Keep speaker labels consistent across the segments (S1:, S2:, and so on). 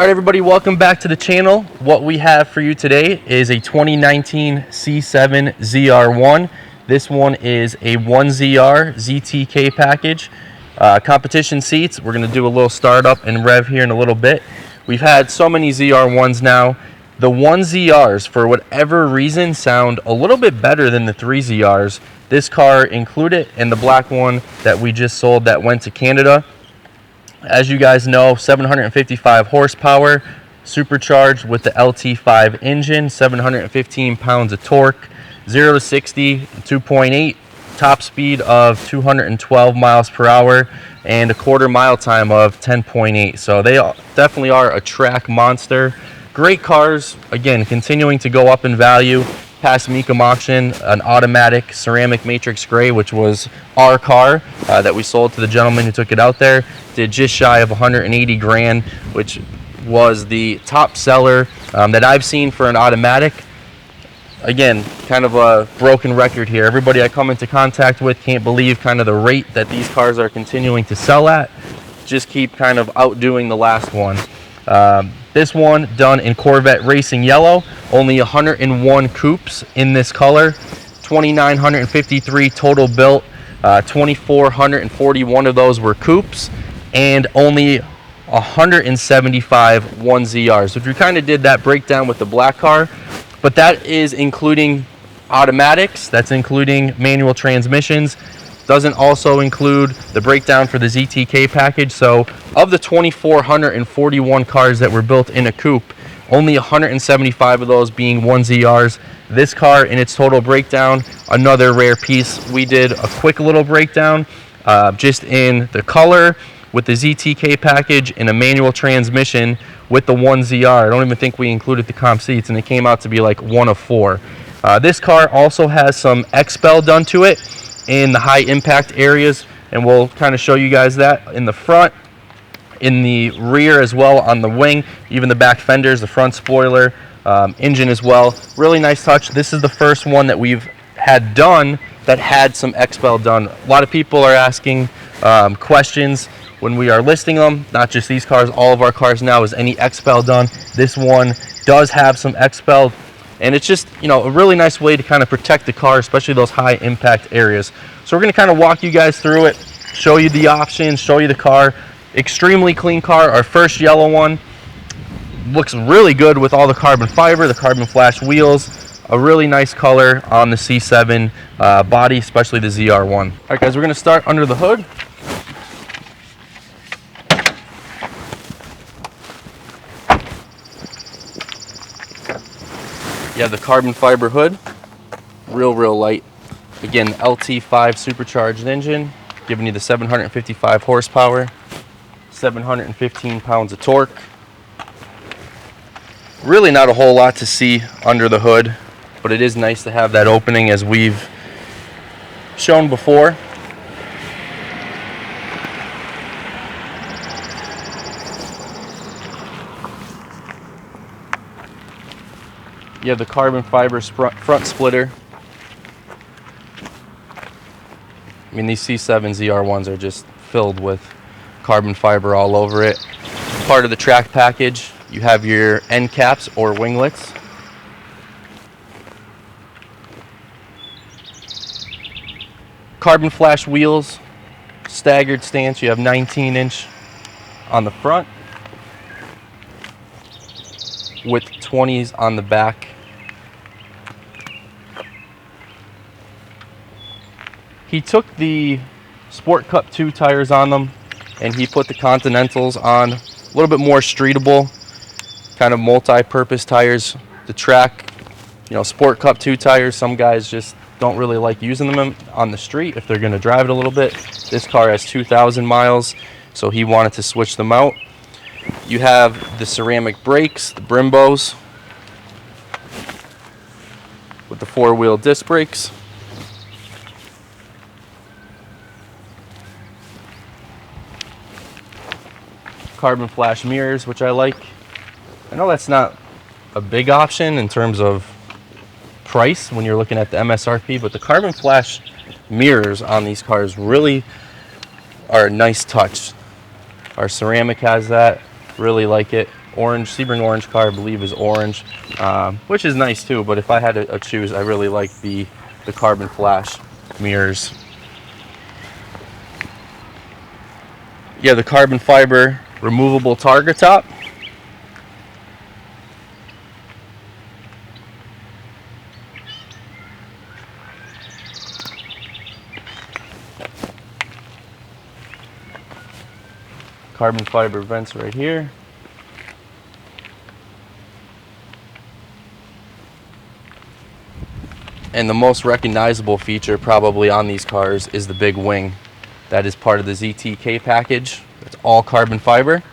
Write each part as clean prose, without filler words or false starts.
S1: Alright everybody, welcome back to the channel. What we have for you today is a 2019 C7 ZR1. This one is a 1ZR ZTK package. Competition seats. We're going to do a little startup and rev here in a little bit. We've had so many ZR1s now. The 1ZRs, for whatever reason, sound a little bit better than the 3ZRs. This car included, and the black one that we just sold that went to Canada. As you guys know, 755 horsepower, supercharged with the LT5 engine, 715 pounds of torque, 0 to 60, 2.8, top speed of 212 miles per hour, and a quarter mile time of 10.8. So they definitely are a track monster. Great cars, again, continuing to go up in value. Past Mecum auction, an automatic ceramic matrix gray, which was our car that we sold to the gentleman who took it out there, did just shy of 180 grand, which was the top seller that I've seen for an automatic. Again, kind of a broken record here. Everybody I come into contact with can't believe kind of the rate that these cars are continuing to sell at. Just keep kind of outdoing the last one. This one done in Corvette Racing Yellow, only 101 coupes in this color, 2,953 total built, 2,441 of those were coupes, and only 175 1ZRs. So if you kind of did that breakdown with the black car, but that is including automatics, that's including manual transmissions. Doesn't also include the breakdown for the ZTK package. So of the 2,441 cars that were built in a coupe, only 175 of those being 1ZRs. This car in its total breakdown, another rare piece. We did a quick little breakdown just in the color with the ZTK package and a manual transmission with the 1ZR. I don't even think we included the comp seats, and it came out to be like 1 of 4. This car also has some XPEL done to it in the high impact areas, and we'll kind of show you guys that in the front, in the rear as well, on the wing, even the back fenders, the front spoiler, engine as well. Really nice touch. This is the first one that we've had done that had some XPEL done. A lot of people are asking questions when we are listing them, not just these cars, all of our cars now, is any XPEL done. This one does have some XPEL. And it's just, you know, a really nice way to kind of protect the car, especially those high impact areas. So we're going to kind of walk you guys through it, show you the options, show you the car. Extremely clean car. Our first yellow one looks really good with all the carbon fiber, the carbon flash wheels. A really nice color on the C7 body, especially the ZR1. All right, guys, we're going to start under the hood. You have the carbon fiber hood, real light. Again, LT5 supercharged engine, giving you the 755 horsepower, 715 pounds of torque. Really not a whole lot to see under the hood, but it is nice to have that opening as we've shown before. You have the carbon fiber front splitter. I mean, these C7 ZR1s are just filled with carbon fiber all over it. Part of the track package, you have your end caps or winglets. Carbon flash wheels, staggered stance. You have 19-inch on the front with 20s on the back. He took the Sport Cup 2 tires on them, and he put the Continentals on, a little bit more streetable, kind of multi-purpose tires. The track, you know, Sport Cup 2 tires, some guys just don't really like using them on the street if they're going to drive it a little bit. This car has 2,000 miles, so he wanted to switch them out. You have the ceramic brakes, the Brimbos, with the 4-wheel disc brakes. Carbon flash mirrors, which I like. I know that's not a big option in terms of price when you're looking at the MSRP, but the carbon flash mirrors on these cars really are a nice touch. Our ceramic has that. Really like it. orange. Sebring orange car, I believe, is orange, which is nice too. But if I had to choose, I really like the carbon flash mirrors. Yeah, the carbon fiber removable targa top. Carbon fiber vents right here. And the most recognizable feature probably on these cars is the big wing. That is part of the ZTK package. It's all carbon fiber.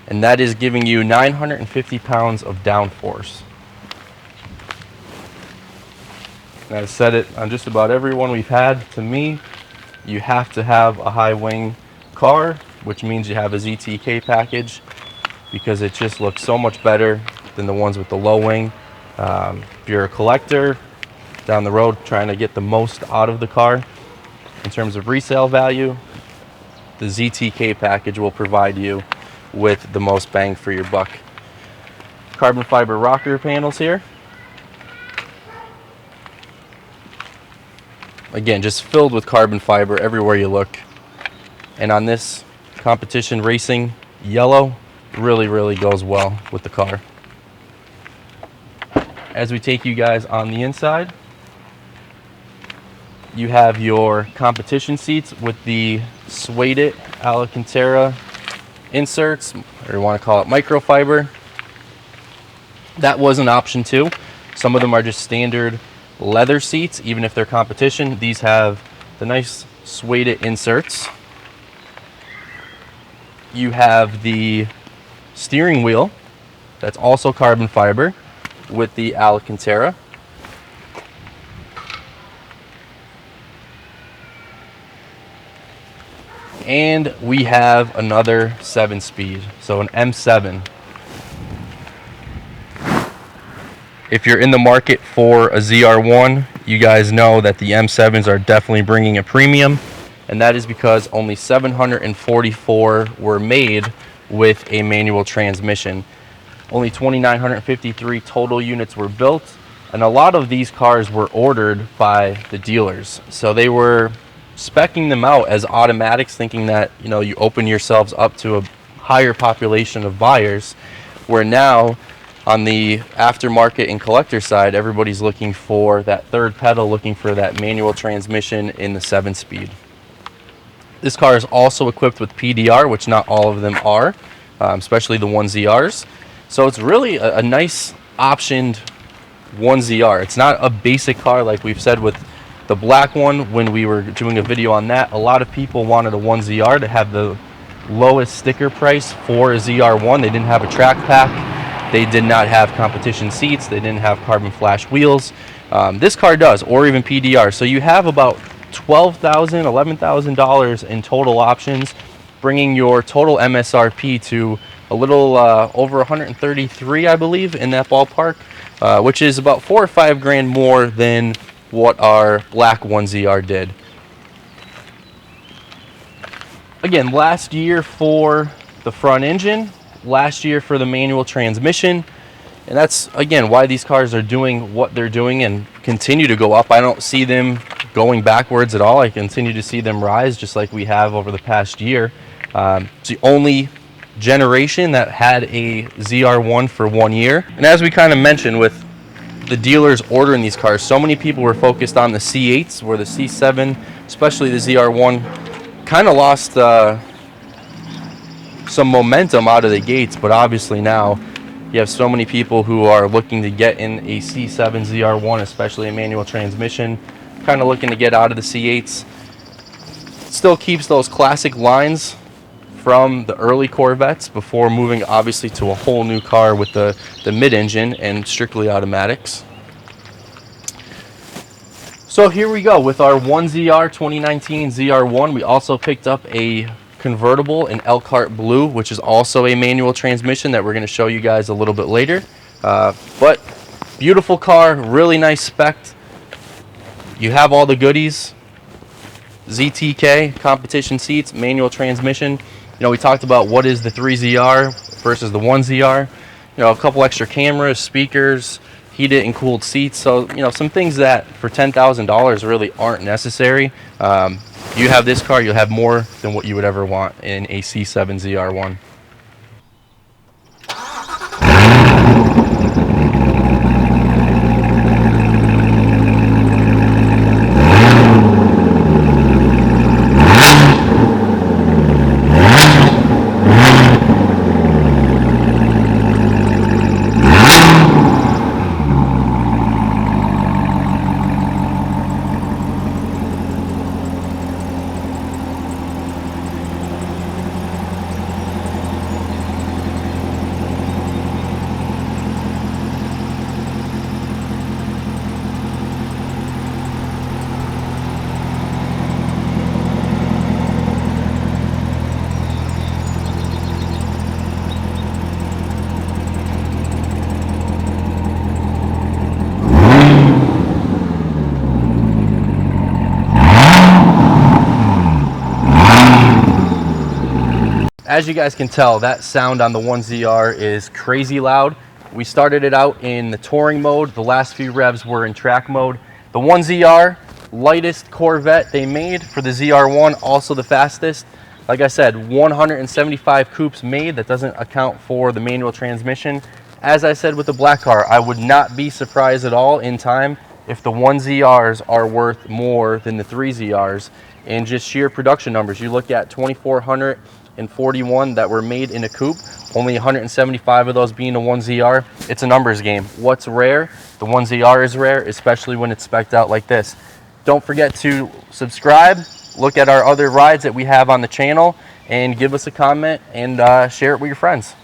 S1: And that is giving you 950 pounds of downforce. And I've said it on just about every one we've had. To me, you have to have a high wing car, which means you have a ZTK package, because it just looks so much better than the ones with the low wing. If you're a collector down the road trying to get the most out of the car in terms of resale value, the ZTK package will provide you with the most bang for your buck. Carbon fiber rocker panels here. Again, just filled with carbon fiber everywhere you look. And on this competition racing yellow, really goes well with the car. As we take you guys on the inside, you have your competition seats with the suede Alcantara inserts, or you want to call it microfiber. That was an option too. Some of them are just standard leather seats, even if they're competition. These have the nice suede inserts. You have the steering wheel that's also carbon fiber with the Alcantara. And we have another 7-speed, so an M7. If you're in the market for a ZR1, you guys know that the M7s are definitely bringing a premium, and that is because only 744 were made with a manual transmission. Only 2,953 total units were built, and a lot of these cars were ordered by the dealers. So they were speccing them out as automatics, thinking that, you know, you open yourselves up to a higher population of buyers, where now on the aftermarket and collector side, everybody's looking for that third pedal, looking for that manual transmission in the 7-speed. This car is also equipped with PDR, which not all of them are, especially the 1ZRs. So it's really a nice optioned 1ZR. It's not a basic car like we've said with the black one. When we were doing a video on that, a lot of people wanted a 1ZR to have the lowest sticker price for a ZR1. They didn't have a track pack. They did not have competition seats. They didn't have carbon flash wheels. This car does, or even PDR. So you have about $12,000, $11,000 in total options, bringing your total MSRP to a little over 133, I believe, in that ballpark, which is about $4 or $5 grand more than what our black 1ZR did. Again, last year for the front engine, last year for the manual transmission, and that's again why these cars are doing what they're doing and continue to go up. I don't see them going backwards at all. I continue to see them rise, just like we have over the past year. It's the only generation that had a ZR1 for 1 year. And as we kind of mentioned, with the dealers ordering these cars, so many people were focused on the C8s, where the C7, especially the ZR1, kind of lost some momentum out of the gates. But obviously now you have so many people who are looking to get in a C7 ZR1, especially a manual transmission, kind of looking to get out of the C8s. Still keeps those classic lines from the early Corvettes before moving obviously to a whole new car with the mid-engine and strictly automatics. So here we go with our 1ZR 2019 ZR1. We also picked up a convertible in Elkhart Blue, which is also a manual transmission that we're going to show you guys a little bit later. But beautiful car, really nice spec. You have all the goodies. ZTK, competition seats, manual transmission. You know, we talked about what is the 3ZR. versus the 1ZR. You know, a couple extra cameras, speakers, heated and cooled seats. So, you know, some things that for $10,000 really aren't necessary. You have this car, you'll have more than what you would ever want in a C7 ZR1. As you guys can tell, that sound on the 1ZR is crazy loud. We started it out in the touring mode. The last few revs were in track mode. The 1ZR, lightest Corvette they made for the ZR1, also the fastest. Like I said, 175 coups made. That doesn't account for the manual transmission. As I said with the black car, I would not be surprised at all in time if the 1ZRs are worth more than the 3ZRs in just sheer production numbers. You look at 2,441 that were made in a coupe, only 175 of those being a 1ZR. It's a numbers game. What's rare? The 1ZR is rare, especially when it's spec'd out like this. Don't forget to subscribe, look at our other rides that we have on the channel, and give us a comment and share it with your friends.